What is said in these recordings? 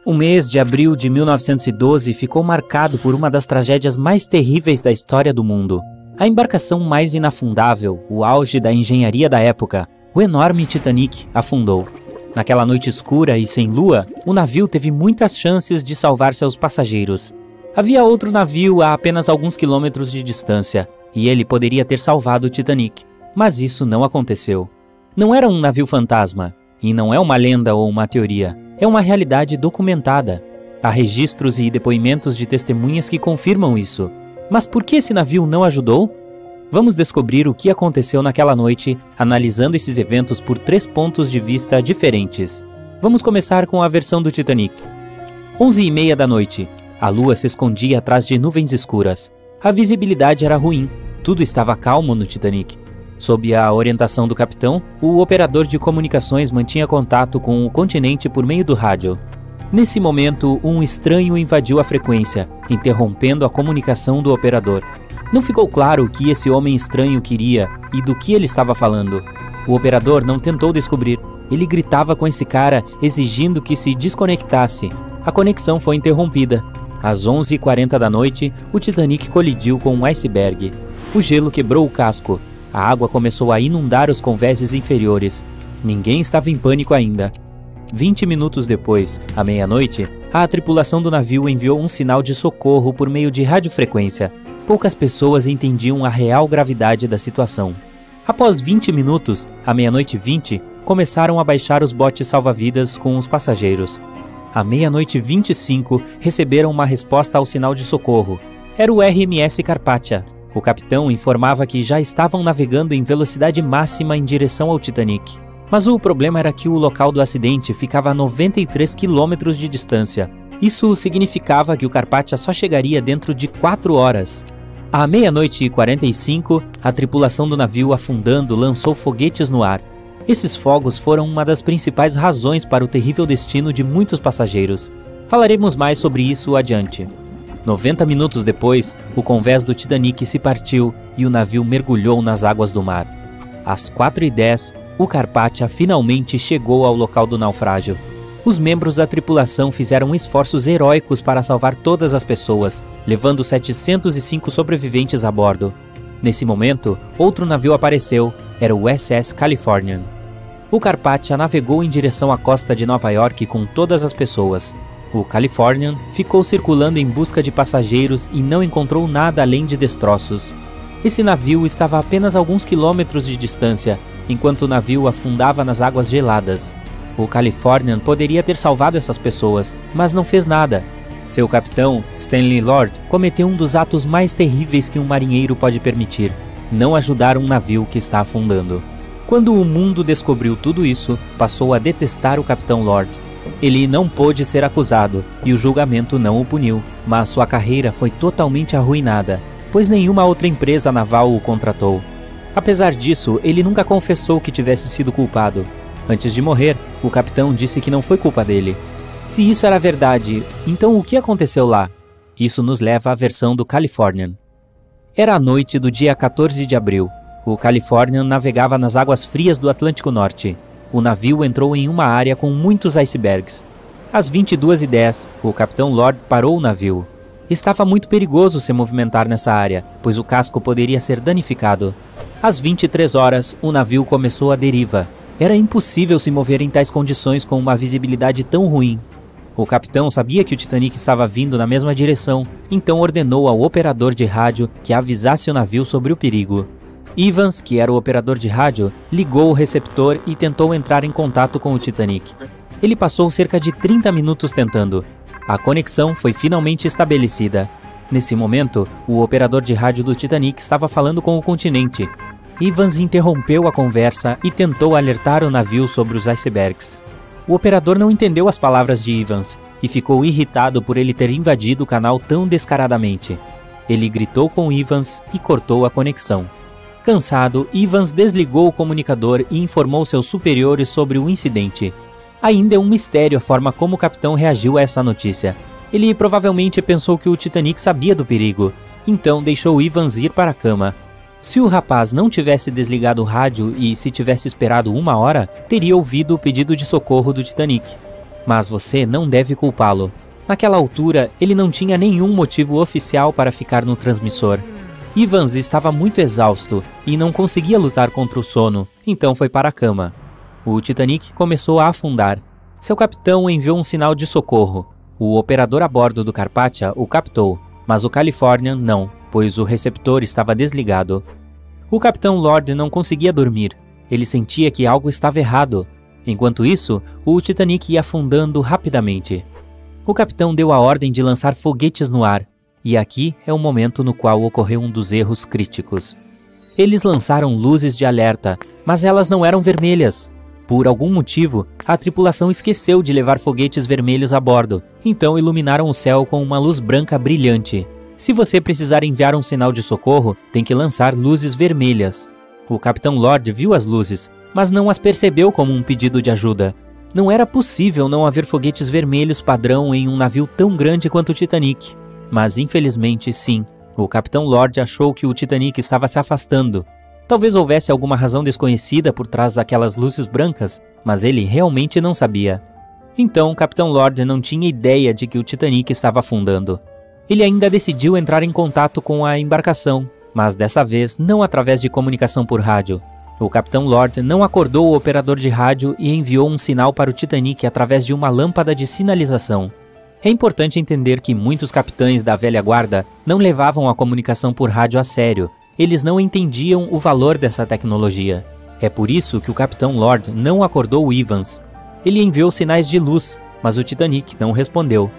O mês de abril de 1912 ficou marcado por uma das tragédias mais terríveis da história do mundo. A embarcação mais inafundável, o auge da engenharia da época, o enorme Titanic, afundou. Naquela noite escura e sem lua, o navio teve muitas chances de salvar seus passageiros. Havia outro navio a apenas alguns quilômetros de distância, e ele poderia ter salvado o Titanic, mas isso não aconteceu. Não era um navio fantasma, e não é uma lenda ou uma teoria. É uma realidade documentada. Há registros e depoimentos de testemunhas que confirmam isso. Mas por que esse navio não ajudou? Vamos descobrir o que aconteceu naquela noite, analisando esses eventos por 3 pontos de vista diferentes. Vamos começar com a versão do Titanic. 11h30 da noite. A lua se escondia atrás de nuvens escuras. A visibilidade era ruim. Tudo estava calmo no Titanic. Sob a orientação do capitão, o operador de comunicações mantinha contato com o continente por meio do rádio. Nesse momento, um estranho invadiu a frequência, interrompendo a comunicação do operador. Não ficou claro o que esse homem estranho queria e do que ele estava falando. O operador não tentou descobrir. Ele gritava com esse cara, exigindo que se desconectasse. A conexão foi interrompida. Às 11h40 da noite, o Titanic colidiu com um iceberg. O gelo quebrou o casco. A água começou a inundar os convéses inferiores. Ninguém estava em pânico ainda. 20 minutos depois, à meia-noite, a tripulação do navio enviou um sinal de socorro por meio de radiofrequência. Poucas pessoas entendiam a real gravidade da situação. Após 20 minutos, à meia-noite 20, começaram a baixar os botes salva-vidas com os passageiros. À meia-noite 25, receberam uma resposta ao sinal de socorro. Era o RMS Carpathia. O capitão informava que já estavam navegando em velocidade máxima em direção ao Titanic. Mas o problema era que o local do acidente ficava a 93 quilômetros de distância. Isso significava que o Carpathia só chegaria dentro de 4 horas. À meia-noite e 45, a tripulação do navio afundando lançou foguetes no ar. Esses fogos foram uma das principais razões para o terrível destino de muitos passageiros. Falaremos mais sobre isso adiante. 90 minutos depois, o convés do Titanic se partiu e o navio mergulhou nas águas do mar. Às 4h10, o Carpathia finalmente chegou ao local do naufrágio. Os membros da tripulação fizeram esforços heróicos para salvar todas as pessoas, levando 705 sobreviventes a bordo. Nesse momento, outro navio apareceu, era o SS Californian. O Carpathia navegou em direção à costa de Nova York com todas as pessoas. O Californian ficou circulando em busca de passageiros e não encontrou nada além de destroços. Esse navio estava a apenas alguns quilômetros de distância, enquanto o navio afundava nas águas geladas. O Californian poderia ter salvado essas pessoas, mas não fez nada. Seu capitão, Stanley Lord, cometeu um dos atos mais terríveis que um marinheiro pode permitir: não ajudar um navio que está afundando. Quando o mundo descobriu tudo isso, passou a detestar o capitão Lord. Ele não pôde ser acusado, e o julgamento não o puniu, mas sua carreira foi totalmente arruinada, pois nenhuma outra empresa naval o contratou. Apesar disso, ele nunca confessou que tivesse sido culpado. Antes de morrer, o capitão disse que não foi culpa dele. Se isso era verdade, então o que aconteceu lá? Isso nos leva à versão do Californian. Era a noite do dia 14 de abril. O Californian navegava nas águas frias do Atlântico Norte. O navio entrou em uma área com muitos icebergs. Às 22h10, o capitão Lord parou o navio. Estava muito perigoso se movimentar nessa área, pois o casco poderia ser danificado. Às 23 horas, o navio começou a deriva. Era impossível se mover em tais condições com uma visibilidade tão ruim. O capitão sabia que o Titanic estava vindo na mesma direção, então ordenou ao operador de rádio que avisasse o navio sobre o perigo. Evans, que era o operador de rádio, ligou o receptor e tentou entrar em contato com o Titanic. Ele passou cerca de 30 minutos tentando. A conexão foi finalmente estabelecida. Nesse momento, o operador de rádio do Titanic estava falando com o continente. Evans interrompeu a conversa e tentou alertar o navio sobre os icebergs. O operador não entendeu as palavras de Evans e ficou irritado por ele ter invadido o canal tão descaradamente. Ele gritou com Evans e cortou a conexão. Cansado, Evans desligou o comunicador e informou seus superiores sobre o incidente. Ainda é um mistério a forma como o capitão reagiu a essa notícia. Ele provavelmente pensou que o Titanic sabia do perigo, então deixou Evans ir para a cama. Se o rapaz não tivesse desligado o rádio e se tivesse esperado 1 hora, teria ouvido o pedido de socorro do Titanic. mas você não deve culpá-lo. Naquela altura, ele não tinha nenhum motivo oficial para ficar no transmissor. Evans estava muito exausto e não conseguia lutar contra o sono, então foi para a cama. O Titanic começou a afundar. Seu capitão enviou um sinal de socorro. O operador a bordo do Carpathia o captou, mas o Californian não, pois o receptor estava desligado. O capitão Lord não conseguia dormir. Ele sentia que algo estava errado. Enquanto isso, o Titanic ia afundando rapidamente. O capitão deu a ordem de lançar foguetes no ar, e aqui é o momento no qual ocorreu um dos erros críticos. Eles lançaram luzes de alerta, mas elas não eram vermelhas. Por algum motivo, a tripulação esqueceu de levar foguetes vermelhos a bordo, então iluminaram o céu com uma luz branca brilhante. Se você precisar enviar um sinal de socorro, tem que lançar luzes vermelhas. O capitão Lord viu as luzes, mas não as percebeu como um pedido de ajuda. Não era possível não haver foguetes vermelhos padrão em um navio tão grande quanto o Titanic. Mas infelizmente sim, o capitão Lord achou que o Titanic estava se afastando. Talvez houvesse alguma razão desconhecida por trás daquelas luzes brancas, mas ele realmente não sabia. Então o capitão Lord não tinha ideia de que o Titanic estava afundando. Ele ainda decidiu entrar em contato com a embarcação, mas dessa vez não através de comunicação por rádio. O capitão Lord não acordou o operador de rádio e enviou um sinal para o Titanic através de uma lâmpada de sinalização. É importante entender que muitos capitães da velha guarda não levavam a comunicação por rádio a sério. Eles não entendiam o valor dessa tecnologia. É por isso que o capitão Lord não acordou o Evans. Ele enviou sinais de luz, mas o Titanic não respondeu.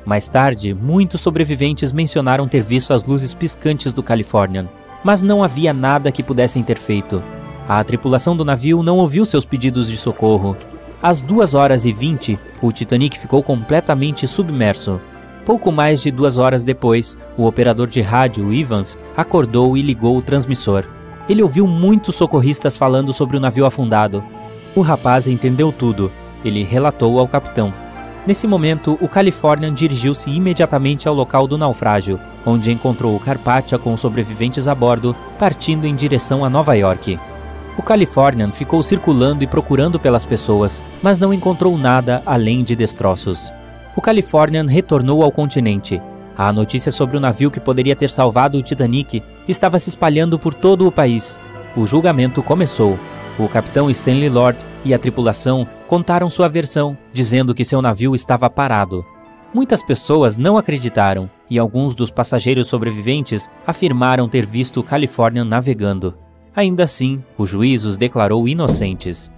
Mais tarde, muitos sobreviventes mencionaram ter visto as luzes piscantes do Californian, mas não havia nada que pudessem ter feito. A tripulação do navio não ouviu seus pedidos de socorro. Às 2h20, o Titanic ficou completamente submerso. Pouco mais de 2 horas depois, o operador de rádio, Evans, acordou e ligou o transmissor. Ele ouviu muitos socorristas falando sobre o navio afundado. O rapaz entendeu tudo. Ele relatou ao capitão. Nesse momento, o Californian dirigiu-se imediatamente ao local do naufrágio, onde encontrou o Carpathia com os sobreviventes a bordo, partindo em direção a Nova York. O Californian ficou circulando e procurando pelas pessoas, mas não encontrou nada além de destroços. O Californian retornou ao continente. A notícia sobre o navio que poderia ter salvado o Titanic estava se espalhando por todo o país. O julgamento começou. O capitão Stanley Lord e a tripulação contaram sua versão, dizendo que seu navio estava parado. Muitas pessoas não acreditaram, e alguns dos passageiros sobreviventes afirmaram ter visto o Californian navegando. Ainda assim, o juiz os declarou inocentes.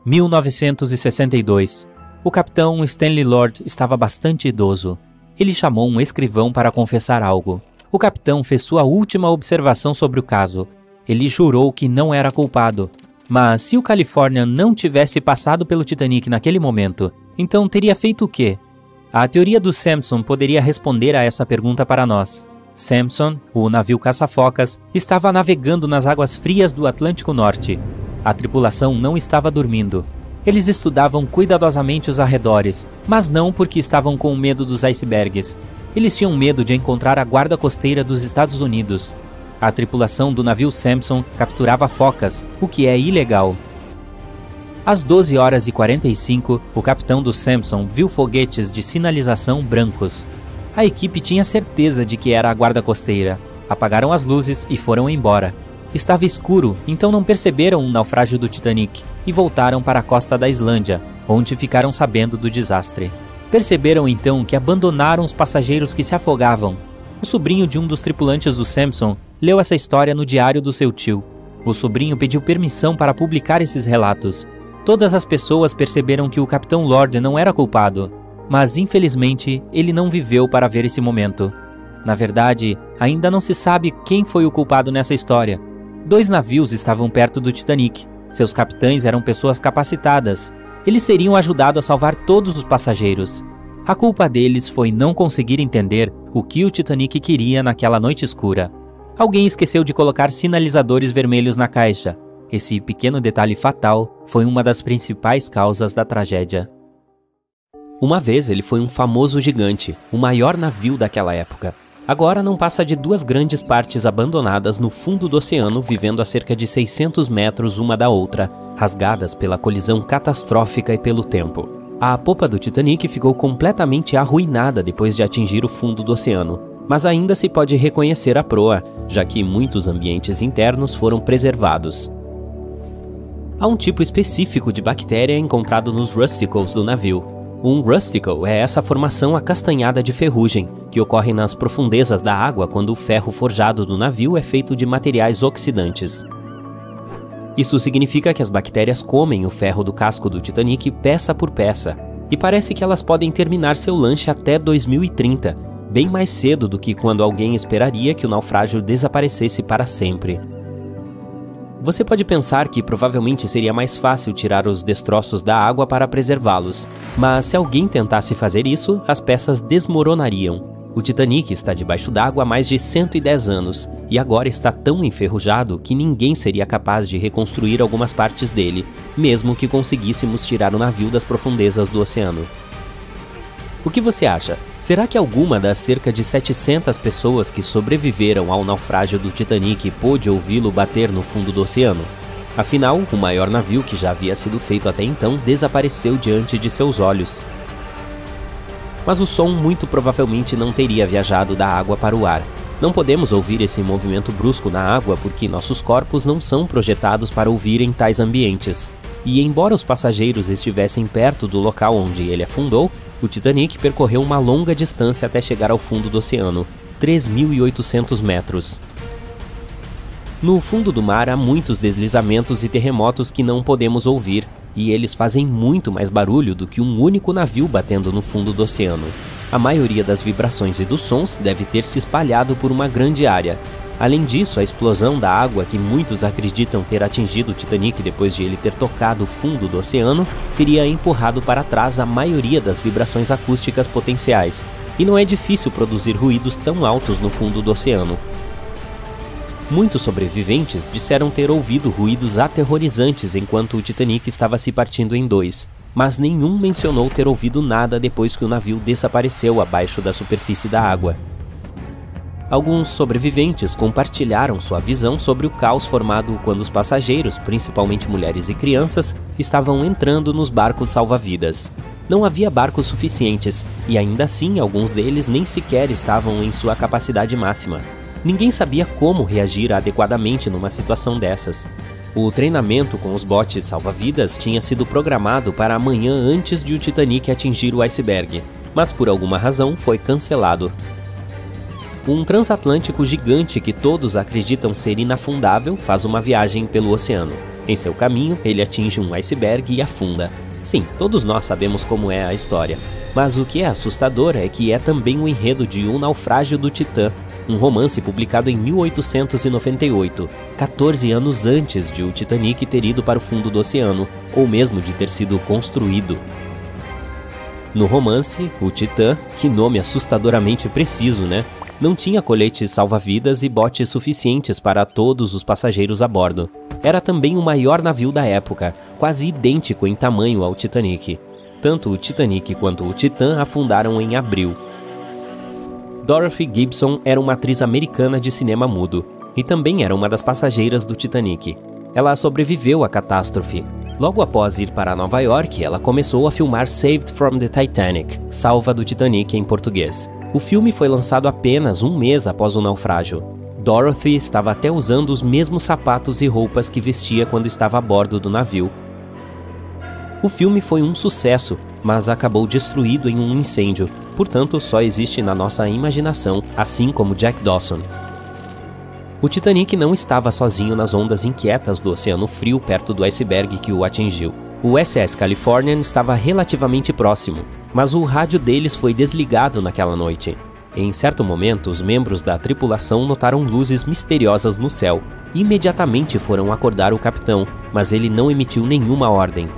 1962. O capitão Stanley Lord estava bastante idoso. Ele chamou um escrivão para confessar algo. O capitão fez sua última observação sobre o caso. Ele jurou que não era culpado. Mas se o Californian não tivesse passado pelo Titanic naquele momento, então teria feito o quê? A teoria do Sampson poderia responder a essa pergunta para nós. Sampson, o navio caça-focas, estava navegando nas águas frias do Atlântico Norte. A tripulação não estava dormindo. Eles estudavam cuidadosamente os arredores, mas não porque estavam com medo dos icebergs. Eles tinham medo de encontrar a guarda costeira dos Estados Unidos. A tripulação do navio Sampson capturava focas, o que é ilegal. Às 12h45, o capitão do Sampson viu foguetes de sinalização brancos. A equipe tinha certeza de que era a guarda costeira. Apagaram as luzes e foram embora. Estava escuro, então não perceberam o naufrágio do Titanic e voltaram para a costa da Islândia, onde ficaram sabendo do desastre. Perceberam então que abandonaram os passageiros que se afogavam. O sobrinho de um dos tripulantes do Sampson leu essa história no diário do seu tio. O sobrinho pediu permissão para publicar esses relatos. Todas as pessoas perceberam que o capitão Lord não era culpado, mas infelizmente ele não viveu para ver esse momento. Na verdade, ainda não se sabe quem foi o culpado nessa história. 2 navios estavam perto do Titanic. Seus capitães eram pessoas capacitadas. Eles teriam ajudado a salvar todos os passageiros. A culpa deles foi não conseguir entender o que o Titanic queria naquela noite escura. Alguém esqueceu de colocar sinalizadores vermelhos na caixa. Esse pequeno detalhe fatal foi uma das principais causas da tragédia. Uma vez ele foi um famoso gigante, o maior navio daquela época. Agora não passa de 2 grandes partes abandonadas no fundo do oceano, vivendo a cerca de 600 metros uma da outra, rasgadas pela colisão catastrófica e pelo tempo. A popa do Titanic ficou completamente arruinada depois de atingir o fundo do oceano, mas ainda se pode reconhecer a proa, já que muitos ambientes internos foram preservados. Há um tipo específico de bactéria encontrado nos rusticles do navio. Um rusticle é essa formação acastanhada de ferrugem, que ocorre nas profundezas da água quando o ferro forjado do navio é feito de materiais oxidantes. Isso significa que as bactérias comem o ferro do casco do Titanic peça por peça, e parece que elas podem terminar seu lanche até 2030, bem mais cedo do que quando alguém esperaria que o naufrágio desaparecesse para sempre. Você pode pensar que provavelmente seria mais fácil tirar os destroços da água para preservá-los, mas se alguém tentasse fazer isso, as peças desmoronariam. O Titanic está debaixo d'água há mais de 110 anos, e agora está tão enferrujado que ninguém seria capaz de reconstruir algumas partes dele, mesmo que conseguíssemos tirar o navio das profundezas do oceano. O que você acha? Será que alguma das cerca de 700 pessoas que sobreviveram ao naufrágio do Titanic pôde ouvi-lo bater no fundo do oceano? Afinal, o maior navio que já havia sido feito até então desapareceu diante de seus olhos. Mas o som muito provavelmente não teria viajado da água para o ar. Não podemos ouvir esse movimento brusco na água porque nossos corpos não são projetados para ouvir em tais ambientes. E embora os passageiros estivessem perto do local onde ele afundou, o Titanic percorreu uma longa distância até chegar ao fundo do oceano, 3.800 metros. No fundo do mar há muitos deslizamentos e terremotos que não podemos ouvir, e eles fazem muito mais barulho do que um único navio batendo no fundo do oceano. A maioria das vibrações e dos sons deve ter se espalhado por uma grande área. Além disso, a explosão da água que muitos acreditam ter atingido o Titanic depois de ele ter tocado o fundo do oceano, teria empurrado para trás a maioria das vibrações acústicas potenciais, e não é difícil produzir ruídos tão altos no fundo do oceano. Muitos sobreviventes disseram ter ouvido ruídos aterrorizantes enquanto o Titanic estava se partindo em dois, mas nenhum mencionou ter ouvido nada depois que o navio desapareceu abaixo da superfície da água. Alguns sobreviventes compartilharam sua visão sobre o caos formado quando os passageiros, principalmente mulheres e crianças, estavam entrando nos barcos salva-vidas. Não havia barcos suficientes, e ainda assim alguns deles nem sequer estavam em sua capacidade máxima. Ninguém sabia como reagir adequadamente numa situação dessas. O treinamento com os botes salva-vidas tinha sido programado para amanhã antes de o Titanic atingir o iceberg, mas por alguma razão foi cancelado. Um transatlântico gigante que todos acreditam ser inafundável faz uma viagem pelo oceano. Em seu caminho, ele atinge um iceberg e afunda. Sim, todos nós sabemos como é a história. Mas o que é assustador é que é também o enredo de O Naufrágio do Titã, um romance publicado em 1898, 14 anos antes de o Titanic ter ido para o fundo do oceano, ou mesmo de ter sido construído. No romance, o Titã, que nome assustadoramente preciso, né? Não tinha coletes salva-vidas e botes suficientes para todos os passageiros a bordo. Era também o maior navio da época, quase idêntico em tamanho ao Titanic. Tanto o Titanic quanto o Titã afundaram em abril. Dorothy Gibson era uma atriz americana de cinema mudo, e também era uma das passageiras do Titanic. Ela sobreviveu à catástrofe. Logo após ir para Nova York, ela começou a filmar Saved from the Titanic, Salva do Titanic em português. O filme foi lançado apenas um mês após o naufrágio. Dorothy estava até usando os mesmos sapatos e roupas que vestia quando estava a bordo do navio. O filme foi um sucesso, mas acabou destruído em um incêndio, portanto só existe na nossa imaginação, assim como Jack Dawson. O Titanic não estava sozinho nas ondas inquietas do Oceano Frio perto do iceberg que o atingiu. O SS Californian estava relativamente próximo, mas o rádio deles foi desligado naquela noite. Em certo momento, os membros da tripulação notaram luzes misteriosas no céu. Imediatamente foram acordar o capitão, mas ele não emitiu nenhuma ordem.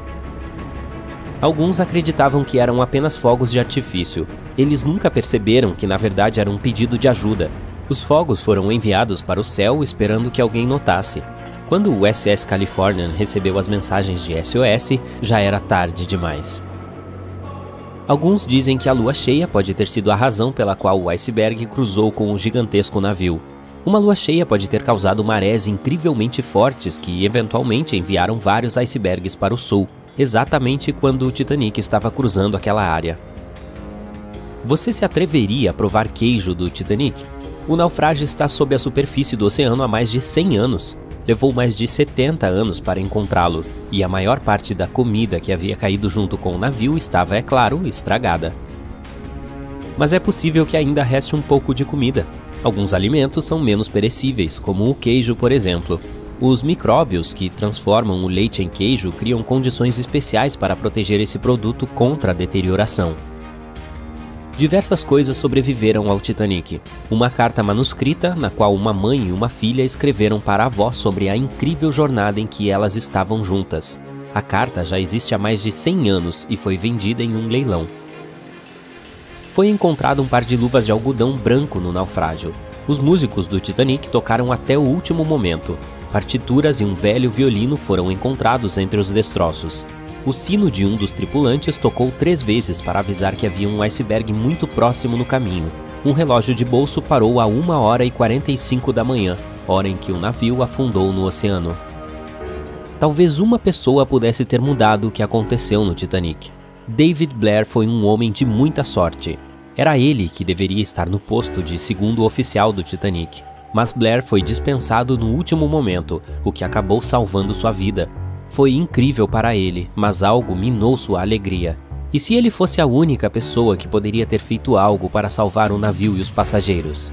Alguns acreditavam que eram apenas fogos de artifício. Eles nunca perceberam que na verdade era um pedido de ajuda. Os fogos foram enviados para o céu esperando que alguém notasse. Quando o SS Californian recebeu as mensagens de SOS, já era tarde demais. Alguns dizem que a lua cheia pode ter sido a razão pela qual o iceberg cruzou com o gigantesco navio. Uma lua cheia pode ter causado marés incrivelmente fortes que eventualmente enviaram vários icebergs para o sul. exatamente quando o Titanic estava cruzando aquela área. Você se atreveria a provar queijo do Titanic? O naufrágio está sob a superfície do oceano há mais de 100 anos. Levou mais de 70 anos para encontrá-lo, e a maior parte da comida que havia caído junto com o navio estava, é claro, estragada. Mas é possível que ainda reste um pouco de comida. Alguns alimentos são menos perecíveis, como o queijo, por exemplo. Os micróbios que transformam o leite em queijo criam condições especiais para proteger esse produto contra a deterioração. Diversas coisas sobreviveram ao Titanic. Uma carta manuscrita, na qual uma mãe e uma filha escreveram para a avó sobre a incrível jornada em que elas estavam juntas. A carta já existe há mais de 100 anos e foi vendida em um leilão. Foi encontrado um par de luvas de algodão branco no naufrágio. Os músicos do Titanic tocaram até o último momento. Partituras e um velho violino foram encontrados entre os destroços. O sino de um dos tripulantes tocou 3 vezes para avisar que havia um iceberg muito próximo no caminho. Um relógio de bolso parou a 1h45 da manhã, hora em que o navio afundou no oceano. Talvez uma pessoa pudesse ter mudado o que aconteceu no Titanic. David Blair foi um homem de muita sorte. Era ele que deveria estar no posto de segundo oficial do Titanic. Mas Blair foi dispensado no último momento, o que acabou salvando sua vida. Foi incrível para ele, mas algo minou sua alegria. E se ele fosse a única pessoa que poderia ter feito algo para salvar o navio e os passageiros?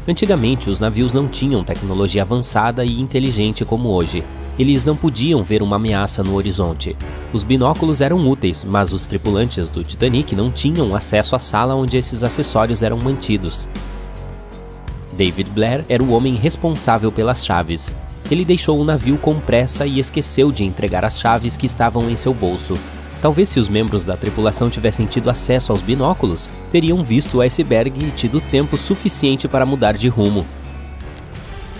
Antigamente, os navios não tinham tecnologia avançada e inteligente como hoje. Eles não podiam ver uma ameaça no horizonte. Os binóculos eram úteis, mas os tripulantes do Titanic não tinham acesso à sala onde esses acessórios eram mantidos. David Blair era o homem responsável pelas chaves. Ele deixou o navio com pressa e esqueceu de entregar as chaves que estavam em seu bolso. Talvez se os membros da tripulação tivessem tido acesso aos binóculos, teriam visto o iceberg e tido tempo suficiente para mudar de rumo.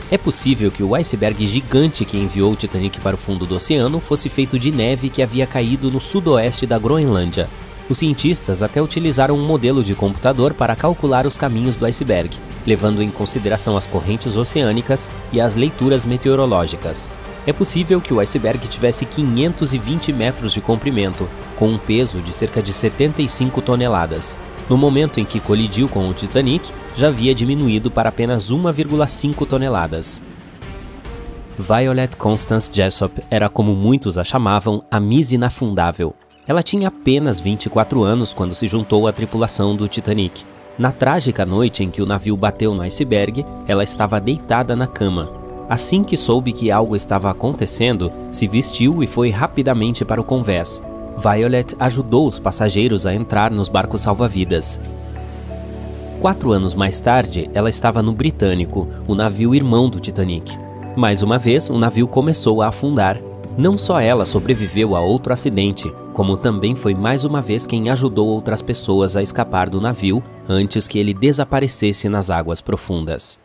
É possível que o iceberg gigante que enviou o Titanic para o fundo do oceano fosse feito de neve que havia caído no sudoeste da Groenlândia. Os cientistas até utilizaram um modelo de computador para calcular os caminhos do iceberg, levando em consideração as correntes oceânicas e as leituras meteorológicas. É possível que o iceberg tivesse 520 metros de comprimento, com um peso de cerca de 75 toneladas. No momento em que colidiu com o Titanic, já havia diminuído para apenas 1,5 toneladas. Violet Constance Jessop era, como muitos a chamavam, a Miss Inafundável. Ela tinha apenas 24 anos quando se juntou à tripulação do Titanic. Na trágica noite em que o navio bateu no iceberg, ela estava deitada na cama. Assim que soube que algo estava acontecendo, se vestiu e foi rapidamente para o convés. Violet ajudou os passageiros a entrar nos barcos salva-vidas. 4 anos mais tarde, ela estava no Britânico, o navio irmão do Titanic. Mais uma vez, o navio começou a afundar. Não só ela sobreviveu a outro acidente, como também foi mais uma vez quem ajudou outras pessoas a escapar do navio antes que ele desaparecesse nas águas profundas.